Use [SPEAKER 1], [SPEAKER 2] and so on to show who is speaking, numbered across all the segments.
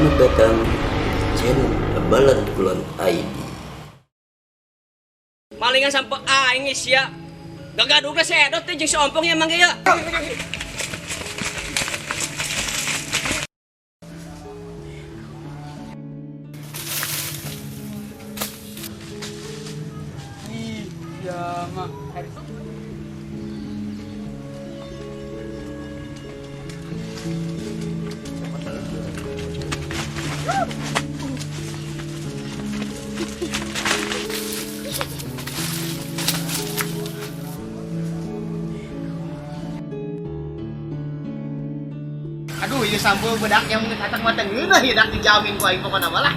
[SPEAKER 1] Selamat datang di channel Abalan Kulon ID.
[SPEAKER 2] Malingan sampai aing sia. Gagaduh ge sedot teh jeung si ompong emang ge ya.
[SPEAKER 3] Ya mah.
[SPEAKER 4] Aduh, ini sampul bedak yang katang mata ngeunah ya dak dijamin ku aing pokona mah lah.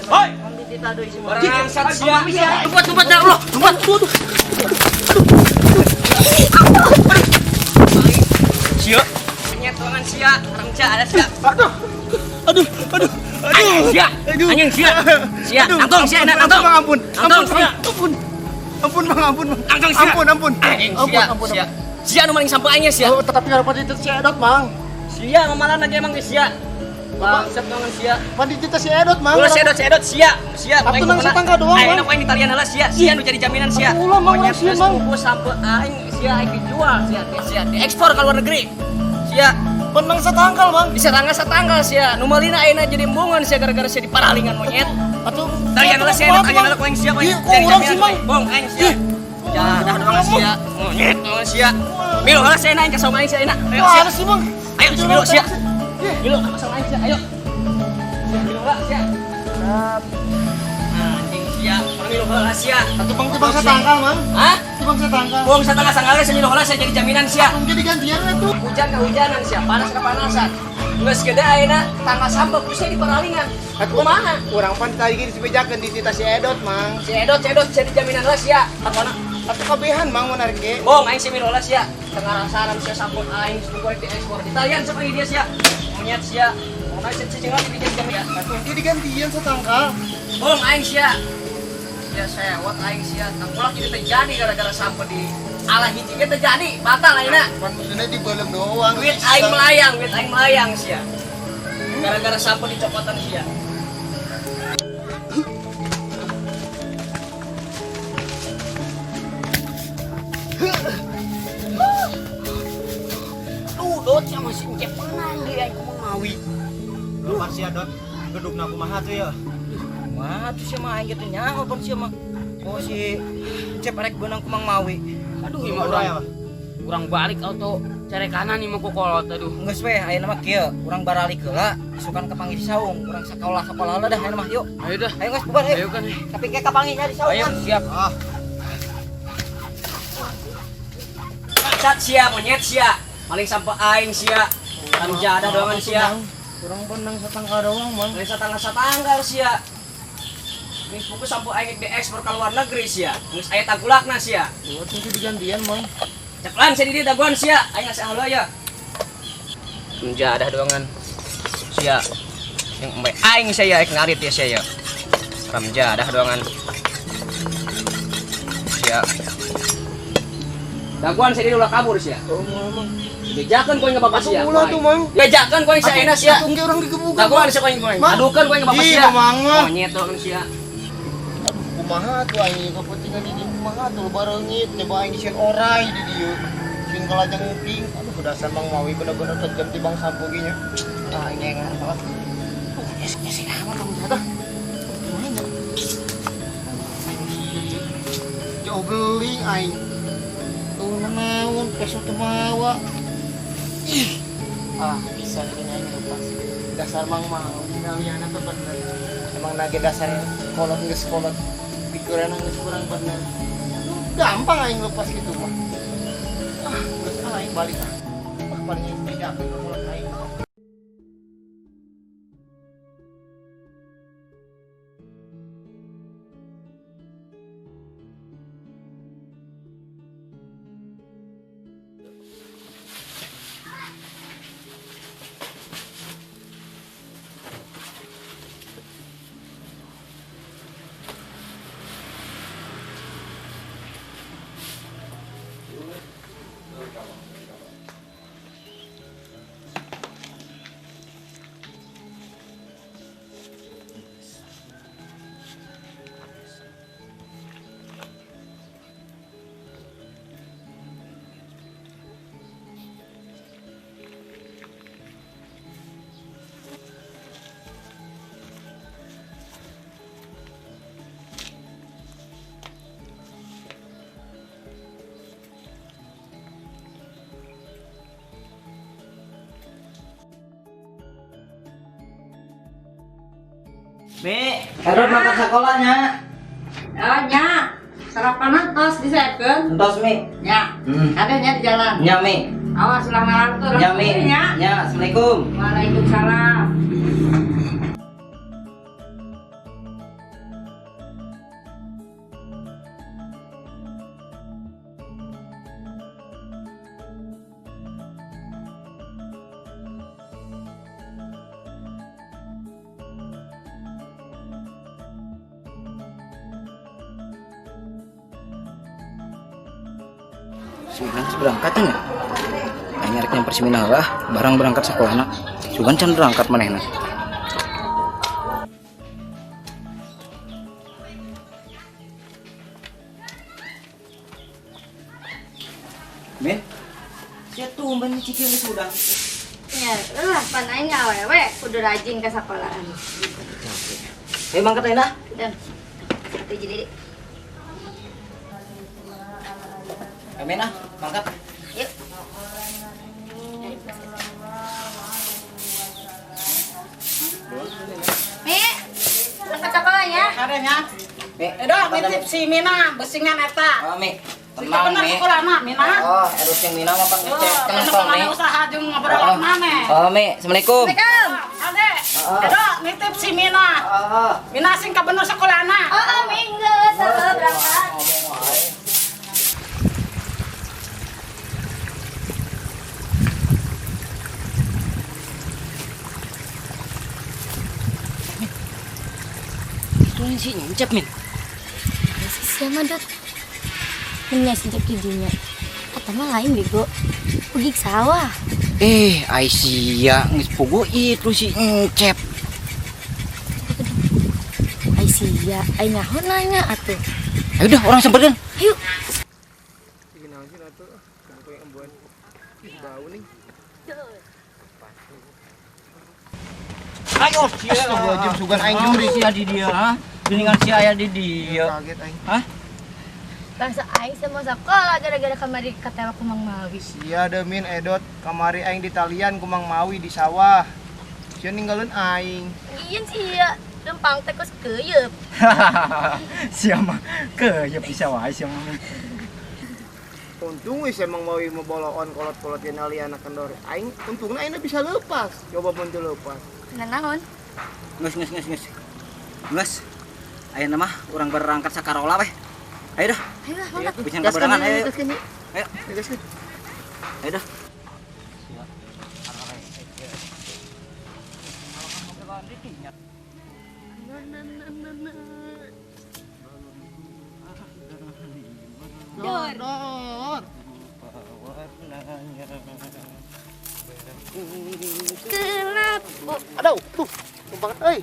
[SPEAKER 2] Hoi. Berangsat sia. Tempat dah Allah. Tempat. Aduh. Sia. Nyet tangan sia, rangca ada sia. Aduh. Sia. Anjing sia. Sia, tangtong sia, enak tangtong.
[SPEAKER 4] Ampun.
[SPEAKER 2] Tangtong sia.
[SPEAKER 4] Ampun, Bang, ampun.
[SPEAKER 2] Tangtong sia.
[SPEAKER 4] Ampun.
[SPEAKER 2] Sia. Sia nu maling sampainya sia.
[SPEAKER 4] Oh, tetapi harapan itu si Edot, Mang.
[SPEAKER 2] Sia ngamalan lagi emang geus sia. Bangsat tangan sia.
[SPEAKER 4] Pan itu si Edot, Mang.
[SPEAKER 2] Ulah sedot sia.
[SPEAKER 4] Atuh nang satangga doang,
[SPEAKER 2] Aing
[SPEAKER 4] Mang.
[SPEAKER 2] apa yang ditalian heula sia. Sia nu jadi jaminan sia.
[SPEAKER 4] Ulah, Mang,
[SPEAKER 2] Monyet
[SPEAKER 4] sia,
[SPEAKER 2] geus
[SPEAKER 4] Mang.
[SPEAKER 2] kumpul sampai aing sia aing dijual sia diekspor ke luar negeri. Sia
[SPEAKER 4] Penang satangkal, Mang.
[SPEAKER 2] bisa tanggal sia. Nu meulina ayeuna jadi embungan sia gara-gara sia diparalingan monyet.
[SPEAKER 4] Atuh.
[SPEAKER 2] Talian heula sia, talian heula ku aing sia poe.
[SPEAKER 4] Iya, kok urang sih, Mang?
[SPEAKER 2] Bong aing sia. Ya, dah doang sia. Monyet doang sia. Milu heula sia aing ka saung aing sia ayeuna. Ayo sia.
[SPEAKER 4] Mana sih, Mang?
[SPEAKER 2] Ayo milu sia. Milu ka saung aing sia, ayo. Milu heula sia. Anjing sia, milu heula sia.
[SPEAKER 4] Atuh Bang tibang satangkal, Mang.
[SPEAKER 2] Hah?
[SPEAKER 4] Tibang satangkal.
[SPEAKER 2] Wong satengah sanggale sia milu heula sia jadi jaminan sia.
[SPEAKER 4] Tong jadi gantian atuh.
[SPEAKER 2] Hujan kehujanan sia, panas kepanasan. Geus gede ayeuna tanggal sambep terus sia diparalingan. Kumaha?
[SPEAKER 4] Urang pan tadi geus dibejakeun di tita si Edot, Mang.
[SPEAKER 2] Si Edot jadi jaminan heula sia. Apana?
[SPEAKER 4] Atuh kabehan, Mang, mun narik ge.
[SPEAKER 2] Bong aing si milu heula sia. Tengah saran sia sampun aing supaya diekspor. Ditalian sama dia sia. Monyet sia. Mau sia cicing lagi jadi jaminan.
[SPEAKER 4] Atuh jadi gantian satangkal.
[SPEAKER 2] Bong aing sia. Ya sewot aing sia. Tangkulak jadi terjadi gara-gara sampun di alah hiji ge terjadi. Batal ayeuna.
[SPEAKER 4] Pan maksudnya dibelem doang.
[SPEAKER 2] Wit aing melayang sia. Gara-gara sampun dicopotan sia. Dot sia masih cek panan dia aing kumaha ngawi.
[SPEAKER 4] Lemar si Edot. Gedugna kumaha tuh ya?
[SPEAKER 2] Wah, tuh sia mah aing kitu nyaho pun sia mah. Oh si cep arek beunang kumang mawi. Aduh,
[SPEAKER 4] Gimana
[SPEAKER 2] urang
[SPEAKER 4] ya?
[SPEAKER 2] urang balik auto cari kanan nih mau ku kolot aduh. Geus we ayeuna mah kieu, urang baralik heula isukan kepanggih di saung, urang sakola heula dah ayeuna mah yuk. Ayo dah. Ayo geus bubar ayo. Ayo kan. Tapi ke kapangihnya di saung. Ayo siap.
[SPEAKER 4] Ah,
[SPEAKER 2] Cat sia monyet sia. Paling sampai aing sia. Kan jadah doangan sia.
[SPEAKER 4] kurang benang satangkal doang, Mang.
[SPEAKER 2] Paling satanggal sia. Geus fokus sampai aing diekspor ke luar negeri sia. Geus aya tangkulakna sia.
[SPEAKER 4] Buat itu digantian, Mang.
[SPEAKER 2] Ceplan sia di dieu daguan sia. Aing ngasih heula ya. Jadah doangan sia. Yang embe aing saya ek ngarit ya sia ya. Ram jadah doangan. Sia. Daguan sia di ulah kabur sia.
[SPEAKER 4] Oh, Mang.
[SPEAKER 2] Bejakan koin ngebapak sia.
[SPEAKER 4] Ulah tuh, Mang.
[SPEAKER 2] Bejakan koin sia enak sia.
[SPEAKER 4] Atuh ge urang digebukan.
[SPEAKER 2] Daguan sia koin koin.
[SPEAKER 4] Mang.
[SPEAKER 2] Adukan koin ngebapak
[SPEAKER 4] Ih,
[SPEAKER 2] sia.
[SPEAKER 4] Mang mah.
[SPEAKER 2] Monyet doangan sia.
[SPEAKER 4] Kumaha tuh aing kepentingan di dieu kumaha tuh bareungit nyoba aing disieun orai di dieu. Sing kalajeng nguping. Aduh dasar Mang Mawi bener-bener kejam ti Bang Sampo ge nya. Ah, ini enggak apa. Es aman Bang Jatuh. Kumaha? Jauh beli aing. Tuh naon peso teu mawa. Ih. Ah, bisa gini aing lepas. Dasar Mang Mawi ngaliana tuh bener. Emang nage dasarnya kolot geus kolot. Pikiran geus kurang bener. Gampang aing lepas gitu mah. Ah, geus aing balik ah. Paling beda ke kolot aing.
[SPEAKER 2] Mi, Edot makan sekolahnya.
[SPEAKER 5] Oh nya, sarapan tos disekeun.
[SPEAKER 2] Entos Mi.
[SPEAKER 5] Nya, ada nya di jalan.
[SPEAKER 2] Nya Mi.
[SPEAKER 5] Awas ulah ngarantur.
[SPEAKER 2] Nya Mi.
[SPEAKER 5] Nya.
[SPEAKER 2] Nya, Assalamualaikum.
[SPEAKER 5] Waalaikumsalam.
[SPEAKER 2] Sugan berangkat ya. Hanya rek nyamper seminah lah, barang berangkat sekolahna. Sugan can berangkat manehna. Men, sia tumben cicing sudah.
[SPEAKER 6] Ya, lah panainya awewe kudu rajin ke sekolahan.
[SPEAKER 2] Hei mangkat ayeuna.
[SPEAKER 6] Dan itu jadi
[SPEAKER 2] Amena, mangkat.
[SPEAKER 6] yuk. Mi, berangkat sekolahnya.
[SPEAKER 5] Adanya.
[SPEAKER 2] Mi,
[SPEAKER 5] Edo nitip si Mina besingan eta.
[SPEAKER 2] Oh, Mi.
[SPEAKER 5] Si
[SPEAKER 2] Tenang,
[SPEAKER 5] bener
[SPEAKER 2] Mi.
[SPEAKER 5] sekolahna Mina.
[SPEAKER 2] Oh, harus yang Mina mah pang ngecek kenapa, Mi?
[SPEAKER 5] Kenapa usaha jeung ngobrol maneh.
[SPEAKER 2] Oh, Mi, Assalamualaikum.
[SPEAKER 6] Assalamualaikum.
[SPEAKER 5] Ade, Edo nitip si Mina.
[SPEAKER 2] Oh,
[SPEAKER 5] Mina sing ka bener sekolahna.
[SPEAKER 6] Oh, minggu sebelum berangkat.
[SPEAKER 2] itu sih nyencep, Min.
[SPEAKER 6] Siapa dot? Punya sejak kidinya. Kata mah lain bego. Pergi ke sawah.
[SPEAKER 2] Aisyah geus pogo itu si encep.
[SPEAKER 6] Ai sia, ai nyaho nanya atuh.
[SPEAKER 2] Ayo dah orang sampereun.
[SPEAKER 6] Ayo.
[SPEAKER 2] Ayo,
[SPEAKER 4] Astagfirullahaladzim, sugan aing juri.
[SPEAKER 2] sia di dia, ha? Geningan si aya di dia.
[SPEAKER 4] Kaget aing.
[SPEAKER 6] Bangsa aing sama sekolah gara-gara kamari kata aku Mang Mawi.
[SPEAKER 4] Sia demin Edot kamari aing di talian ku Mang Mawi di sawah. Sia ninggalin aing.
[SPEAKER 6] Iya sih ya, lempang teh kos keuyeub.
[SPEAKER 4] Sia mah keuyeub di sawah sia mah. Untung wis emang Mawi memboloon kolot-kolot yang aliana kendor. Aing untungna aing bisa lepas. Coba pun teu lepas.
[SPEAKER 6] Nah, naon?
[SPEAKER 2] Geus. Ayeuna mah urang berangkat sakarola weh. Ayo dah.
[SPEAKER 6] Ayo lah, mangkat.
[SPEAKER 2] Bisa kabarengan ayo.
[SPEAKER 6] Gaskeun yuk.
[SPEAKER 2] Ayo.
[SPEAKER 4] Gaskeun.
[SPEAKER 2] Ayo dah.
[SPEAKER 6] Dor. Gelap.
[SPEAKER 4] Aduh, tuh. Tumpangan euy.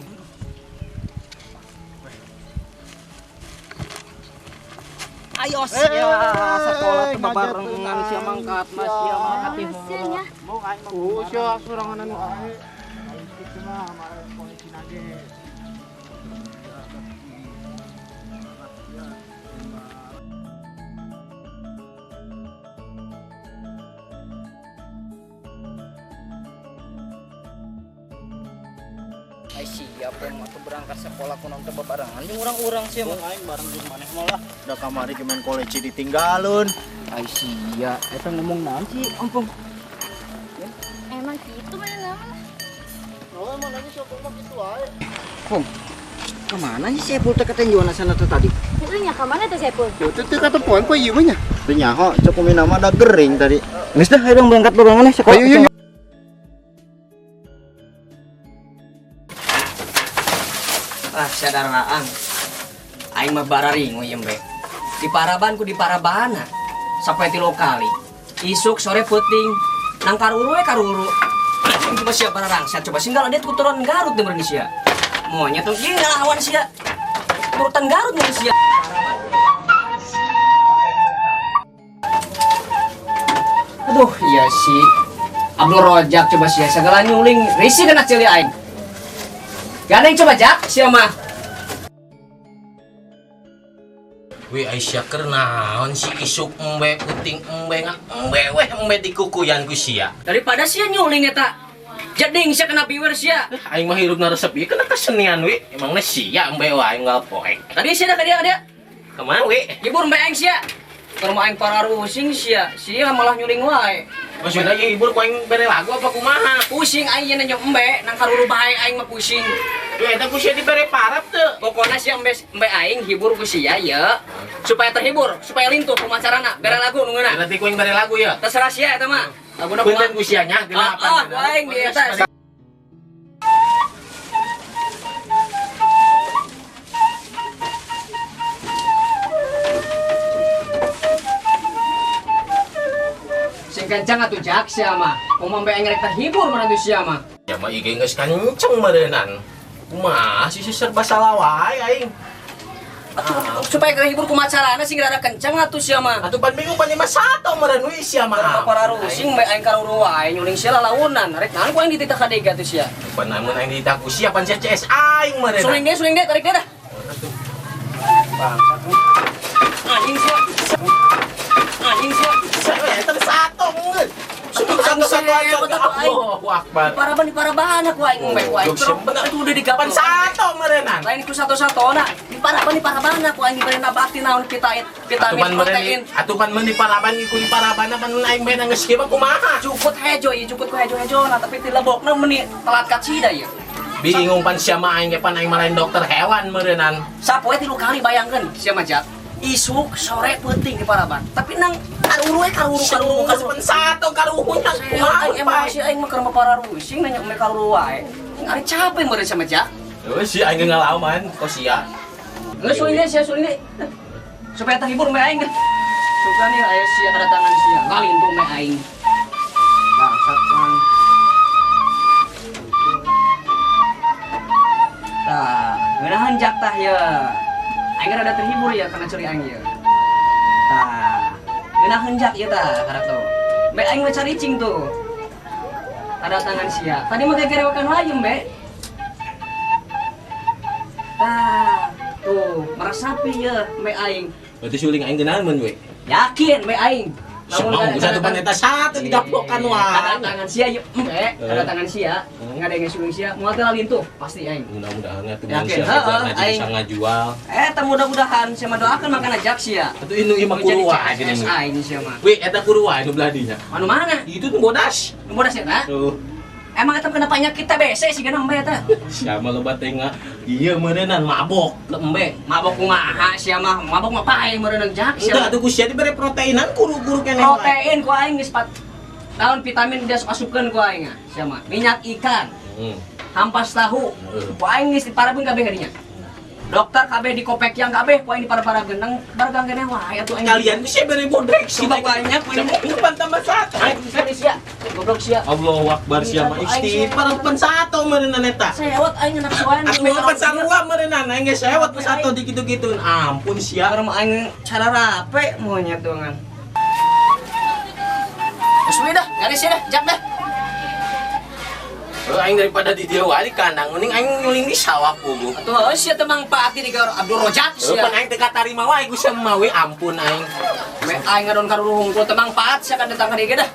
[SPEAKER 2] Ayo sia sekolah teh barengan sia mangkat mas sia mangkat di
[SPEAKER 6] Hasilnya.
[SPEAKER 4] Sia sorangan anu ae. Aing kitu mah marahin polisi nage.
[SPEAKER 2] Ai siap mah tuh berangkat sekolah kunaon teh barengan jeung urang-urang sia mah.
[SPEAKER 4] Aing bareng jeung maneh mah lah. Da kamari ke main koleci ditinggalun.
[SPEAKER 2] Ai sia eta ngomong naon sih ompong.
[SPEAKER 6] Emang gitu mana nama?
[SPEAKER 4] Oh, emang nanya siapa mah kitu wae.
[SPEAKER 2] Pong. Kemana sih Sepul teh katanya jualan sana tuh tadi?
[SPEAKER 6] Itu nya ka mana teh Sepul?
[SPEAKER 4] Yo teh kata poin poe ieu nya. Teu nyaho, cek kumaha nama da gering tadi.
[SPEAKER 2] Geus dah ayo dong berangkat barengan nih sekolah.
[SPEAKER 4] Ayo.
[SPEAKER 1] Ah, sadaraan. Aing mah barari ngoyem be. Di Paraban ku di Parabana. Sampai 3 kali. Isuk sore puting. Nang karuru we karuru. Aing coba siap bararangsa. Coba singgal dia tuturan Garut denger ni sia. Monya tuh ieu ngalawan sia. Turutan Garut nih sia. Aduh, iya sih. Abdul Rojak coba sia segala nyuling. Risi kena cili aing. Gandeng coba Jak, sia mah.
[SPEAKER 7] Wih Aisyah keur naon si isuk embe puting embe ngak embe weh embe dikukuyan ku sia.
[SPEAKER 1] Daripada sia nyuling eta. Jeding sia kena viewer sia.
[SPEAKER 7] Aing mah hirup na resep ieu kana kesenian we. Emang na sia embe wae unggal poek.
[SPEAKER 1] Tadi sia ka dia.
[SPEAKER 7] Kemana we?
[SPEAKER 1] Hibur mbe aing sia. Keur mah aing pararusing sia. Sia malah nyuling wae.
[SPEAKER 7] Maksudnya hibur ku aing bere lagu apa kumaha?
[SPEAKER 1] Pusing aing nya embe nang karuru bae aing mah pusing.
[SPEAKER 7] Ya eta ku sia dibere parap teu.
[SPEAKER 1] Pokoknya sia embe aing hibur ku sia ya. Supaya terhibur, supaya lintuh pemacarana. Bere lagu nu ngeuna.
[SPEAKER 7] Berarti ku aing bere lagu ya.
[SPEAKER 1] Terserah sia eta mah. Laguna
[SPEAKER 7] Punten ku sia nya dina apa?
[SPEAKER 1] Aing di eta. Sing kencang atuh jak sia mah. Kumaha mbe aing rek terhibur mah atuh sia mah.
[SPEAKER 7] Ya mah ieu geus kanceng meureunnan. Kumaha sih serba salah wae aing.
[SPEAKER 1] Supaya kehibur kumacarana sing rada kencang atuh sia mah.
[SPEAKER 7] Atuh pan bingung pan mah sato meureun we sia mah.
[SPEAKER 1] Pararusing mbe aing karuru wae nyuling sia lalaunan. Rek naon ku aing dititah ka dega atuh sia.
[SPEAKER 7] Pan amun aing ditaku sia pan CS aing meureunnan.
[SPEAKER 1] Suling deh tarik deh dah. Anjing sia. Anjing sia.
[SPEAKER 7] Eta sato mun. Satu aja Allahu Akbar.
[SPEAKER 1] Di paraban aku aing mbe ku aing. Itu udah digapan
[SPEAKER 7] Sato meureunnan.
[SPEAKER 1] Lain ku satu-satona. Di paraban aku aing diberi nabakti naon vitamin protein.
[SPEAKER 7] Atupan mun di paraban iku di paraban pan mun aing beuna geus kieu kumaha?
[SPEAKER 1] Cuput hejo ieu cuput ku hejo nah tapi ti lebokna meuni telat kacida ieu.
[SPEAKER 7] Bingung pan sia mah aing ge pan aing malain dokter hewan meureunnan.
[SPEAKER 1] Sapoe 3 kali bayangkeun sia mah jak. Isuk sore penting di paraban. Tapi nang karuru
[SPEAKER 7] Pan sato karuhunya
[SPEAKER 1] kumaha emosi aing mah keur pararusing nanya me karuru wae. Ari capek meureun sama jak.
[SPEAKER 7] Eueuh si aing ngalaman kok sia.
[SPEAKER 1] Geus suling deh. Supaya terhibur me aing. Suka nih aya sia kedatangan sia. Galin tuh me aing. Bangsat kan. Tah, ngeunaheun jak tah ya. Aing rada terhibur ya karena curi aing ya. Tah, ngeunaheun jak ieu tah karena tuh. Be aing mah caricing tuh. Kedatangan sia. Tadi mah gegerewakan wae mbe. Tah, tuh meresapi ya me aing.
[SPEAKER 7] Berarti suling aing geunaan mun we.
[SPEAKER 1] Yakin me aing.
[SPEAKER 7] Mau bisa tuh pan eta satu digaplokan wae.
[SPEAKER 1] Kedatangan sia yuk mbe. Kedatangan sia. Ngadenge suling sia moal teh lalin tuh pasti aing.
[SPEAKER 7] Mudah-mudahan atuh
[SPEAKER 1] Yakin,
[SPEAKER 7] manusia heeh
[SPEAKER 1] aing.
[SPEAKER 7] bisa ngajual.
[SPEAKER 1] Teh mudah-mudahan saya mah doakan makan ajak sia.
[SPEAKER 7] Atuh ieu ieu mah kudu wae gini.
[SPEAKER 1] Aing sia mah.
[SPEAKER 7] We eta kudu wae nu beladinya.
[SPEAKER 1] Anu mana?
[SPEAKER 7] Itu tuh bodas.
[SPEAKER 1] Nu bodas eta?
[SPEAKER 7] Tuh.
[SPEAKER 1] Emang eta kena penyakit TBC sih kana mbe eta.
[SPEAKER 7] Sia mah loba teh ieu meureunnan mabok.
[SPEAKER 1] Lembe, mabok kumaha sia mah? Mabok mah pae meureun jak sia.
[SPEAKER 7] Enggak atuh ku sia dibere proteinan guru-guru keneh.
[SPEAKER 1] Protein ku aing geus naon vitamin dia asupkeun ku aing sia mah. Minyak ikan, hampas tahu. Ku aing geus diparabeun kabeh hadinya. Dokter kabeh di kopek yang kabeh ku aing diparabarabeun nang bargang keneh wae atuh aing.
[SPEAKER 7] Kalian ku sia bere bodrek sih
[SPEAKER 1] Coba banyak
[SPEAKER 7] ini pan tambah satu.
[SPEAKER 1] Aing sia. Goblok sia.
[SPEAKER 7] Allahu Akbar sia mah istighfar pan sato meureunnan eta.
[SPEAKER 1] Sewot aing anak suan.
[SPEAKER 7] Aku pan sarua meureunnan aing geus sewot pan sato dikitu-kitun. Ampun sia.
[SPEAKER 1] Orang aing cara rape monyet dongan. Usmi dah, garis ya dah, jak dah.
[SPEAKER 7] Aing daripada di dia wae di kandang mending aing nyuling di sawah puguh.
[SPEAKER 1] Atuh sia teh Mang Pati di Abdul Rojak sia.
[SPEAKER 7] Pan aing teh katarima wae ku sia mah we ampun aing.
[SPEAKER 1] Me aing ngadon karuruh hungkul teh Mang Pat sia kan datang ka dieu dah.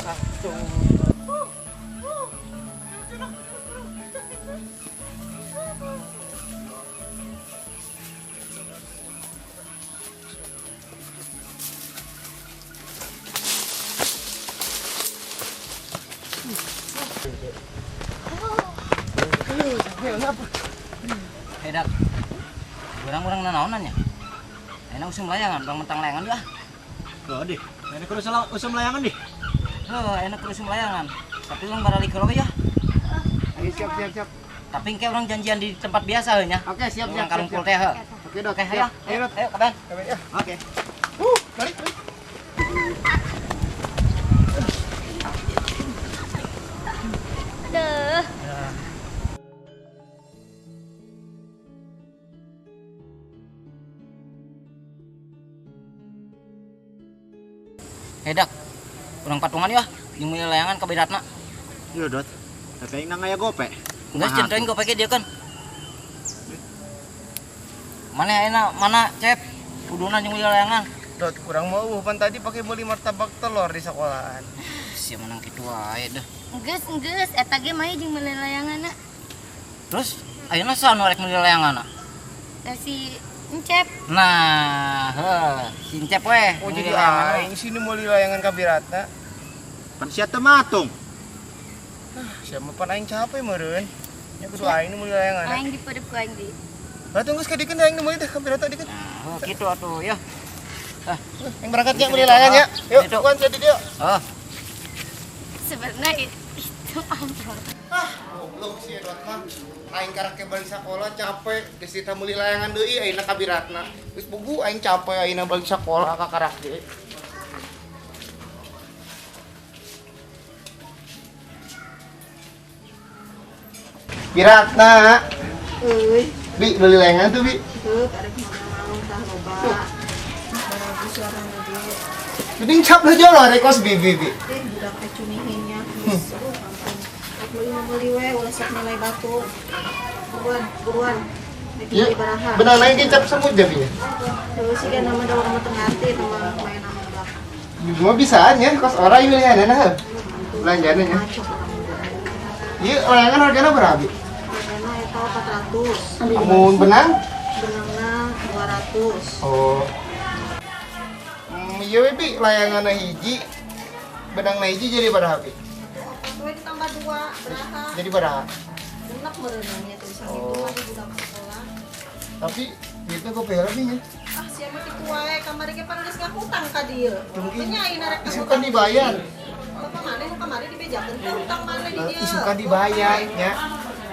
[SPEAKER 2] Satu. Hedak. Orang-orang nanaonan ya. Enak usum layangan, bang mentang layangan dah.
[SPEAKER 4] Loh, deh. Enak usum layangan deh.
[SPEAKER 2] Enak usum layangan. Tapi orang barali kalau ya.
[SPEAKER 4] Ayo siap.
[SPEAKER 2] Tapi kayak orang janjian di tempat biasa nya.
[SPEAKER 4] Oke, siap.
[SPEAKER 2] Orang karungkul teh.
[SPEAKER 4] Oke, Dot.
[SPEAKER 2] Oke, ayo. Ayo, kapan?
[SPEAKER 4] Oke. Balik.
[SPEAKER 6] Aduh.
[SPEAKER 2] Hedak. Orang patungan ya. Jeung mulai layangan ka bedatna.
[SPEAKER 4] Iya, Dot. Tapi nang aya gope.
[SPEAKER 2] Enggak centeng gue pakai dia kan. Mana cep? Kudunan jeung mulai layangan.
[SPEAKER 3] Dot, kurang mau pan tadi pakai beli martabak telur di sekolahan.
[SPEAKER 2] Sia menang kitu wae deh.
[SPEAKER 6] Geus, eta ge mah jeung meuleuh layanganna.
[SPEAKER 2] Terus ayeuna saha nu rek mulai layangan?
[SPEAKER 6] Si Encep.
[SPEAKER 2] Nah, si Encep we.
[SPEAKER 3] Oh jadi aing sini mau layangan kabiratna.
[SPEAKER 4] Pan sia teu matung.
[SPEAKER 3] Siapa pan aing capek meureun. Nya kudu aing nu meuli layangan.
[SPEAKER 6] Aing dipedep ku aing di.
[SPEAKER 3] Lah tunggu sekadikeun aing nu meuli teh kabiratna dikeun.
[SPEAKER 2] Nah, kitu atuh ya.
[SPEAKER 3] Aing berangkat nya meuli layangan ya. Yuk,
[SPEAKER 2] Itu.
[SPEAKER 3] bukan jadi dia.
[SPEAKER 2] Oh,
[SPEAKER 6] Sebenarnya itu amplop.
[SPEAKER 3] Goblok sih Dot mah. Aing karek balik sekolah capek, geus kita meuli layangan deui ayeuna kabiratna. Geus bugu aing capek ayeuna balik sekolah ka karak deui. Biratna.
[SPEAKER 5] Euy,
[SPEAKER 3] Bi beli layangan tuh, Bi.
[SPEAKER 5] karek mau tah loba. Baragus warna dia.
[SPEAKER 3] Mending cap lah jauh lah rekos Bi.
[SPEAKER 5] Budak teh cunihinnya. Ampun. Ak meuli we ulah sok nilai batu. Buruan.
[SPEAKER 3] Ya,
[SPEAKER 5] Di baraha.
[SPEAKER 3] benar lagi cap semut jabinya.
[SPEAKER 5] Terus sih kan nama da urang teu ngarti nama main nama budak.
[SPEAKER 3] Cuma bisaan ya, kos orang pilihan nah. Belanjaan nya.
[SPEAKER 5] Macok orang budak.
[SPEAKER 3] Iya, layangan harganya berapa? Bi?
[SPEAKER 5] Hargana eta 400.
[SPEAKER 3] Amun benang?
[SPEAKER 5] Benangna 200.
[SPEAKER 3] Oh. Iya we, Bi, layangan hiji. Benang hiji jadi pada habis.
[SPEAKER 5] We ditambah 2 beraha.
[SPEAKER 3] Jadi pada.
[SPEAKER 5] Enak meureunnya tulisan itu mah di budak sekolah.
[SPEAKER 3] Tapi itu gue pehel nya.
[SPEAKER 5] Ah, siapa kitu wae kamari ge pan geus ngahutang ka dieu. Nya ayeuna rek
[SPEAKER 3] Isukan dibayar.
[SPEAKER 5] Bapak mana nu kamari dibejakeun teh hutang mana di dieu.
[SPEAKER 3] Isukan dibayar ya.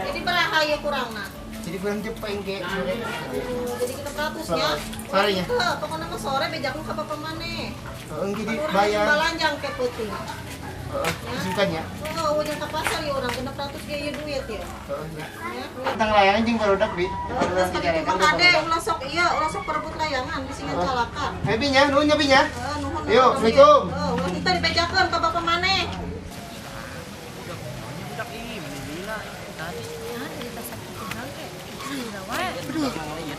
[SPEAKER 5] Jadi baraha ieu kurangna.
[SPEAKER 3] Jadi kurang cepeng ge.
[SPEAKER 5] Jadi kita 100 nya.
[SPEAKER 3] Sarenya.
[SPEAKER 5] Pokoknya mah sore bejaknu ka bapak maneh.
[SPEAKER 3] Heeh, jadi
[SPEAKER 5] Urang
[SPEAKER 3] bayar.
[SPEAKER 5] balanjang ke peuting.
[SPEAKER 3] Isukannya.
[SPEAKER 5] Oh, ujung ka pasar ieu urang 600 ge ieu duit ya.
[SPEAKER 3] Heeh.
[SPEAKER 5] Ya.
[SPEAKER 3] Tentang layangan jeung barudak, Bi.
[SPEAKER 5] Terus kan Pak Kade ulah sok perebut layangan bisingan calakan.
[SPEAKER 3] Bi nya, nuhun nya Bi nya.
[SPEAKER 5] Nuhun.
[SPEAKER 3] Yuk, Assalamualaikum.
[SPEAKER 5] Ulah kita dibejakeun ka bapak maneh.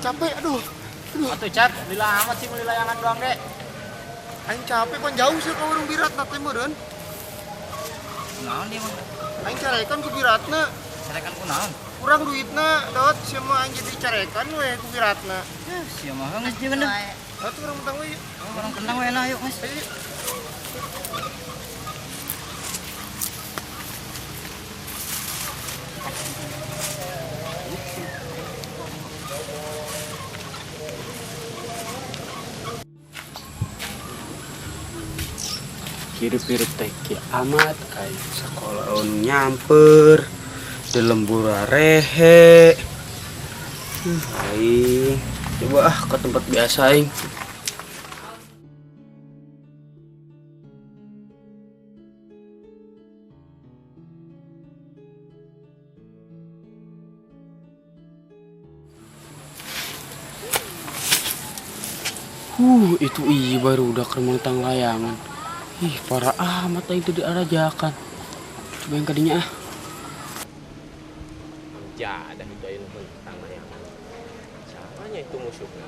[SPEAKER 3] Capek, aduh.
[SPEAKER 2] atuh Cap, lila amat sih mulai layangan doang deh.
[SPEAKER 3] Aing capek kan jauh sih ka urang Biratna teh meureun.
[SPEAKER 2] Naon dia mah?
[SPEAKER 3] Aing carekan ku Biratna.
[SPEAKER 2] Sarekan ku naon?
[SPEAKER 3] Kurang duitna, Dot, sia mah aing jadi carekan we ku Biratna.
[SPEAKER 2] Sia mah geus jeung dah.
[SPEAKER 3] Atuh urang mentang we.
[SPEAKER 2] Orang kendang we nah yuk, Mas.
[SPEAKER 3] Ayo.
[SPEAKER 8] Hirup-hirup teh ki amat aing sakola on nyamper di lembur rehe. Aing coba ke tempat biasa aing. Itu iya baru udah kermentang layangan. Ih, parah amat itu diarajakan. Coba yang kadinya ah.
[SPEAKER 7] Ya, ada hidain tentang layangan. Siapanya itu musuhnya?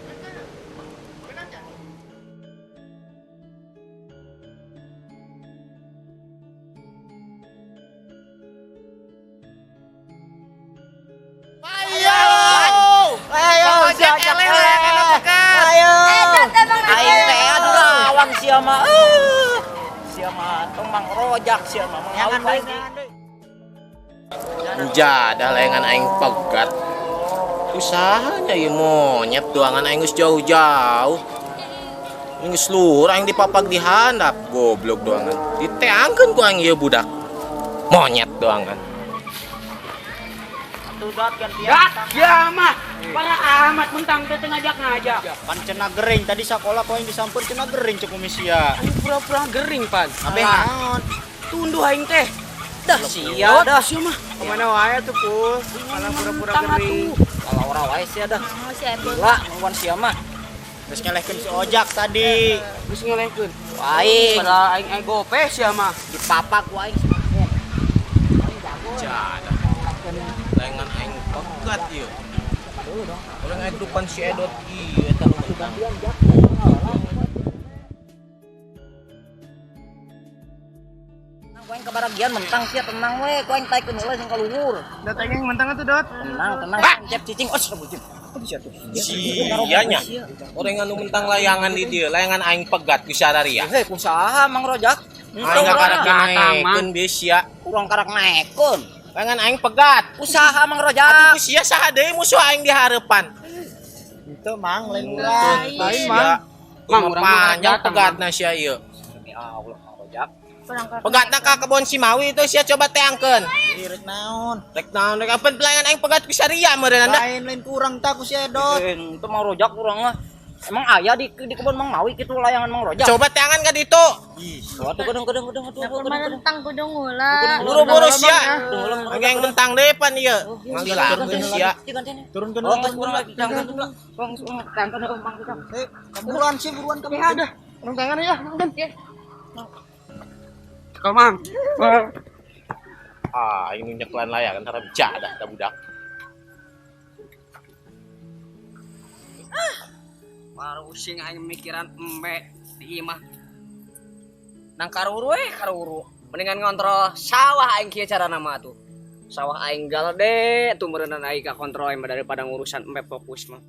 [SPEAKER 2] siapa siapa Mang Rojak siapa
[SPEAKER 3] Jangan
[SPEAKER 2] mengaut
[SPEAKER 7] Jadah layangan aing pegat. Usahanya ya monyet doangan aing geus jauh-jauh. Geus luhur aing dipapag di handap, goblok doangan. Diteangkeun ku aing ieu budak. Monyet doangan.
[SPEAKER 2] Tudat gantian
[SPEAKER 4] Ya mah, para amat mentang teh ngajak-ngajak.
[SPEAKER 2] pan cenah gering tadi sekolah kau yang disampur cenah gering cek misia
[SPEAKER 4] Pura-pura gering pan.
[SPEAKER 2] abe naon
[SPEAKER 4] Tunduh aing teh.
[SPEAKER 2] dah sia dah
[SPEAKER 4] Sia mah.
[SPEAKER 3] Kemana wae tuh pul? Kalau pura-pura gering.
[SPEAKER 2] kalau orang wae sia dah
[SPEAKER 6] Oh, si Ebel.
[SPEAKER 2] lah nuan sia mah terus nyelehkeun si ojak tadi
[SPEAKER 4] Terus ngelengkeun.
[SPEAKER 2] aing
[SPEAKER 4] Padahal aing gope sia mah.
[SPEAKER 2] dipapak ku aing
[SPEAKER 7] Jadah. Layangan aing pegat ieu. Orang aing depan si Edot ieu eta nu mentang.
[SPEAKER 2] ku aing kabaragian mentang sia tenang we ku aing taikeun heula sing kaluhur
[SPEAKER 3] Dat aing mentang atuh dot.
[SPEAKER 2] tenang cep cicing bujim
[SPEAKER 7] Sianya. Orang anu mentang layangan di dieu, layangan aing pegat ku sadaria.
[SPEAKER 2] heh kusaha Mang Rojak
[SPEAKER 7] Aing karak naekeun bieu sia.
[SPEAKER 2] urang karak naekeun
[SPEAKER 7] Layangan aing pegat.
[SPEAKER 2] usaha Mang
[SPEAKER 7] Atuh
[SPEAKER 2] Rojak
[SPEAKER 7] ku sia saha deui musuh aing di hareupan.
[SPEAKER 2] itu Mang lain urang
[SPEAKER 7] Lain mah. Mang
[SPEAKER 4] urang
[SPEAKER 7] panjang
[SPEAKER 4] datang,
[SPEAKER 7] pegatna sia ieu.
[SPEAKER 2] demi Allah Mang Rojak
[SPEAKER 7] Pegatna ka kebon Simawi itu sia coba teangkeun.
[SPEAKER 2] irit naon
[SPEAKER 7] Rek naon rek apa layangan aing pegat ku saria meureun anda.
[SPEAKER 2] lain kurang tak ku si Edot itu Mang Rojak urang mah emang aya di kebun Mang Mawi kitu layangan Mang Rojak
[SPEAKER 7] Coba teangan ka ditu.
[SPEAKER 2] waduh gedeng
[SPEAKER 6] Mentang kudung ulah.
[SPEAKER 7] Buru-buru sia. Angge aing mentang deui pan ieu. Ngalilarkeun sia.
[SPEAKER 2] turun ke atas kurang lagi jangan buruan sih buruan kami ada
[SPEAKER 3] Urang tangan ya.
[SPEAKER 4] Kau mang.
[SPEAKER 7] Ah, ini nyeklan layangan harap jadah da budak.
[SPEAKER 1] Baru using aing mikiran embe di imah. Nang karuru karuru. Mendingan ngontrol sawah aing kieu carana mah tuh. Sawah aing galde tuh meureunna aing ka kontrol mah daripada ngurusan embe fokus mah.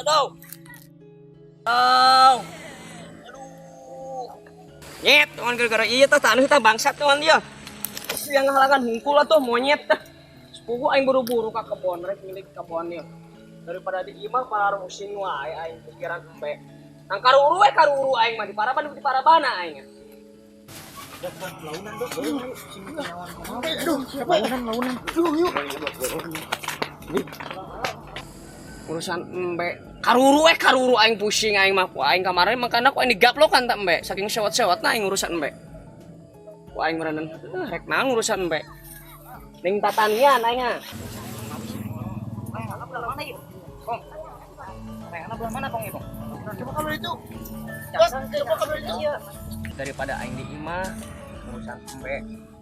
[SPEAKER 1] Aduh. Aduh. Nyet, teman gara-gara iya tah taneuh tah bangsat teman dia. Yang ngahalangan hungkul tuh monyet tah. Sepupu aing buru-buru ka kebon rek milik kebon ieu. Daripada di imah para musim wae aing pikiran embe. Nang karuru aing mah di parabana aing. Urusan embe karuru aing pusing aing mah ku aing kemarin makana ku aing digaplokan tak embe saking sewot-sewotna aing urusan embe. Ku aing meureun rek nang urusan embe. Ning tatanian aing ha. Daripada aing di imah urusan embe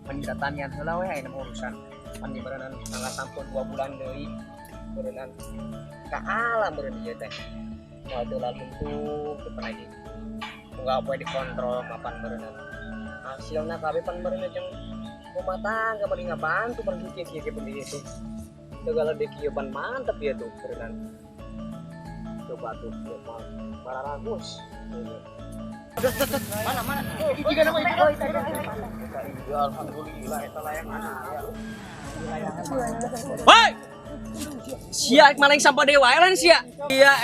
[SPEAKER 1] penjatanian heula we aing urusan pan di berenang tanggal sampun 2 bulan deui berenang ka alam beureun ieu teh moal teu lalu tuh depan lagi enggak poe dikontrol kapan berenang hasilna kabeh pan berenang jeung rumah tangga paling ngabantu pergi kieu pendidik itu segala dek kieu pan mantep ya tuh berenang coba tuh para ragus mana juga nama itu alhamdulillah eta layangan woi sia maling sampah dewa lan sia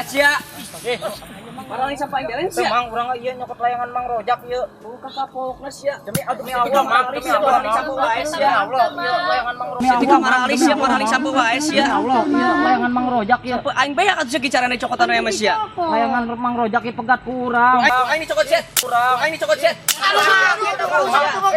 [SPEAKER 1] sia maling sampah dewa sia
[SPEAKER 2] Mang urang ieu nyokot layangan Mang Rojak ieu
[SPEAKER 1] buka kapokna sia
[SPEAKER 2] demi Allah Mang demi Allah
[SPEAKER 1] maling sampah wae sia
[SPEAKER 2] Allah ieu layangan Mang Rojak
[SPEAKER 1] sia maling sampah wae sia
[SPEAKER 2] Allah ieu layangan Mang Rojak ieu
[SPEAKER 1] aing bae atuh segi carane cokotan we mah sia
[SPEAKER 2] layangan Mang Rojak ieu pegat kurang
[SPEAKER 1] aing dicokot set aing dicokot set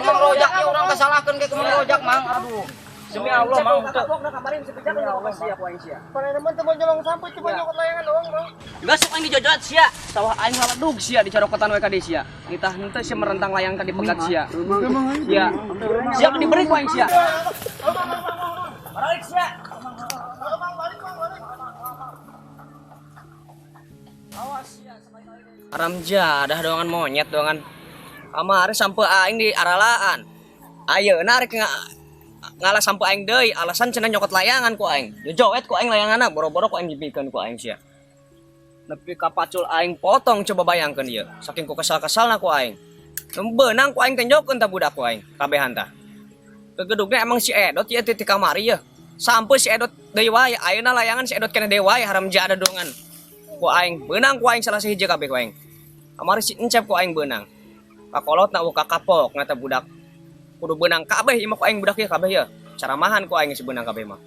[SPEAKER 2] Mang Rojak ieu urang kasalahkeun ke Mang Rojak Mang aduh demi Allah Mang
[SPEAKER 1] kapokna kamarin sekejap nyokot sia ku aing sia
[SPEAKER 3] Pada teman teman nyolong sampai coba nyokot layangan doang, Bang.
[SPEAKER 1] enggak sok aing dijojolat sia sawah aing haledug sia di carokotan we ka dieu sia nitah henteu sia merentang layang ka dipegat sia sia sia diberi ku aing sia balik sia awas sia aram jadah doangan monyet doangan kamari sampe aing di aralaan ayeuna rek ngalah sampe aing deui alasan cenah nyokot layangan ku aing jojoet ku aing layanganna boro-boro ku aing dipikeun ku aing sia Nepi kapacul aing potong coba bayangkan dia. Saking ku kesal-kesalna ku aing. Beunang ku aing tenjokeun tah budak ku aing kabehan tah. Kegedugna emang si Edot ya ti kamari ya. Sampai si Edot deui wae ayeuna layangan si Edot keneh deui wae haram jada dongan. Ku aing beunang ku aing salah hiji kabeh ku aing. Kamari si Encep ku aing beunang. Kakolotna uka kapok ngata budak. Kudu beunang kabeh ieu mah ku aing budak ieu kabeh ya. Caramahan ku aing si beunang kabeh mah.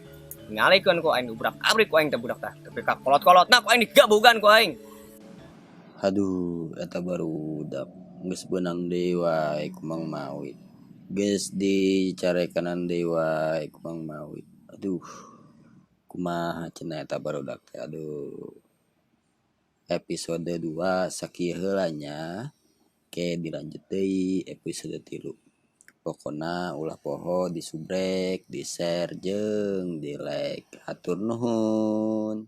[SPEAKER 1] Ngalikeun ku aing budak abrik ku aing teh budak tah. Tapi kakolot-kolotna ku aing digabugan ku aing.
[SPEAKER 9] Aduh, eta barudak geus beunang deui wae ku Mang Mawid. Geus dicarekanan deui wae ku Mang Mawid. Aduh, kumaha cenah eta barudak teh. Aduh. Episode 2 sakieu heula nya. Ke dilanjut deui episode 3. Pokona ulah poho di subrek, di share jeung di like. Hatur nuhun.